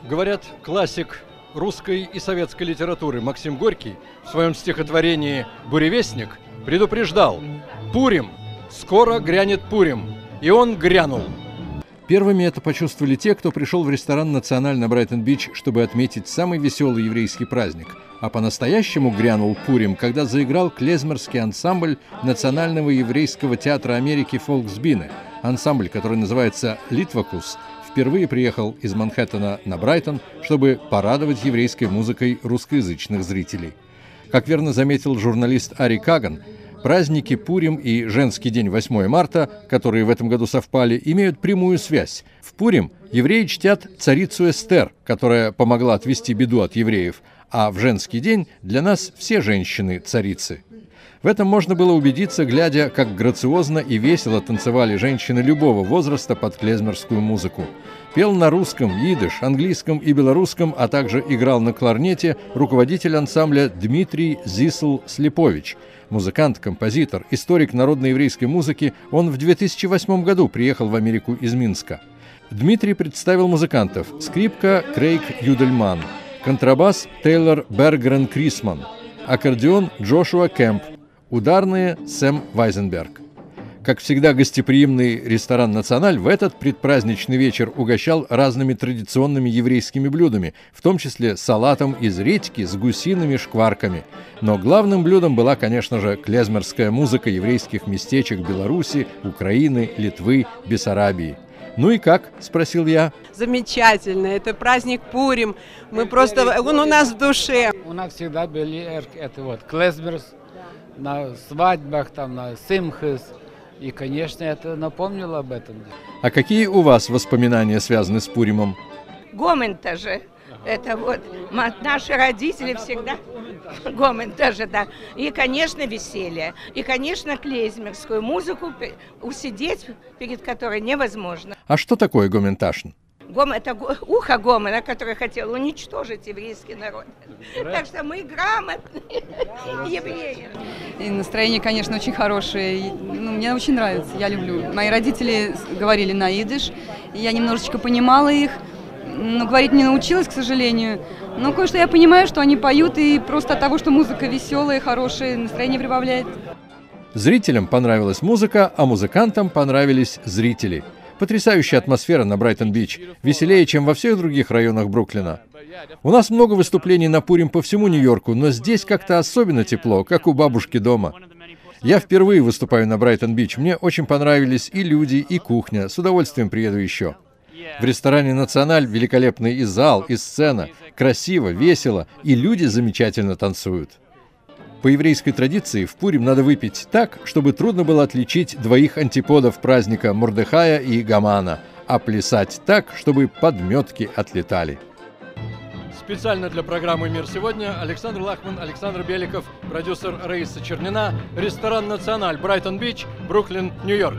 Говорят, классик русской и советской литературы Максим Горький в своем стихотворении «Буревестник» предупреждал: «Пурим! Скоро грянет Пурим!» И он грянул. Первыми это почувствовали те, кто пришел в ресторан «Националь» на Брайтон-Бич, чтобы отметить самый веселый еврейский праздник. А по-настоящему грянул Пурим, когда заиграл клезмерский ансамбль Национального еврейского театра Америки «Фолксбине». Ансамбль, который называется «Литвакус», впервые приехал из Манхэттена на Брайтон, чтобы порадовать еврейской музыкой русскоязычных зрителей. Как верно заметил журналист Ари Каган, праздники Пурим и женский день 8 марта, которые в этом году совпали, имеют прямую связь. В Пурим евреи чтят царицу Эстер, которая помогла отвести беду от евреев, а в женский день для нас все женщины царицы. В этом можно было убедиться, глядя, как грациозно и весело танцевали женщины любого возраста под клезмерскую музыку. Пел на русском, идиш, английском и белорусском, а также играл на кларнете руководитель ансамбля Дмитрий Зисл-Слепович. Музыкант, композитор, историк народной еврейской музыки, он в 2008 году приехал в Америку из Минска. Дмитрий представил музыкантов: скрипка Крейг Юдельман, контрабас Тейлор Бергрен Крисман, аккордеон Джошуа Кэмп, ударные Сэм Вайзенберг. Как всегда, гостеприимный ресторан «Националь» в этот предпраздничный вечер угощал разными традиционными еврейскими блюдами, в том числе салатом из редьки с гусиными шкварками. Но главным блюдом была, конечно же, клезмерская музыка еврейских местечек Беларуси, Украины, Литвы, Бессарабии. «Ну и как?» – спросил я. Замечательно. Это праздник Пурим. Он у нас в душе. У нас всегда были клезмерс на свадьбах, на симхис. И, конечно, это напомнило об этом. А какие у вас воспоминания связаны с Пуримом? Гомон тоже. Это наши родители всегда. Гомон тоже, да. И, конечно, веселье. И, конечно, клезмерскую музыку усидеть, перед которой невозможно. А что такое гоменташн? Гомон – это ухо Гомона, который хотел уничтожить еврейский народ. Так что мы грамотные евреи. И настроение, конечно, очень хорошее. Мне очень нравится, я люблю. Мои родители говорили на идиш, и я немножечко понимала их, но говорить не научилась, к сожалению. Но кое-что я понимаю, что они поют, и просто от того, что музыка веселая, хорошая, настроение прибавляет. Зрителям понравилась музыка, а музыкантам понравились зрители. Потрясающая атмосфера на Брайтон-Бич, веселее, чем во всех других районах Бруклина. У нас много выступлений на Пурим по всему Нью-Йорку, но здесь как-то особенно тепло, как у бабушки дома. Я впервые выступаю на Брайтон-Бич, мне очень понравились и люди, и кухня, с удовольствием приеду еще. В ресторане «Националь» великолепный и зал, и сцена, красиво, весело, и люди замечательно танцуют. По еврейской традиции в Пурим надо выпить так, чтобы трудно было отличить двоих антиподов праздника Мордехая и Гамана, а плясать так, чтобы подметки отлетали. Специально для программы «Мир сегодня» Александр Лахман, Александр Беликов, продюсер Раиса Чернина, ресторан «Националь», Брайтон-Бич, Бруклин, Нью-Йорк.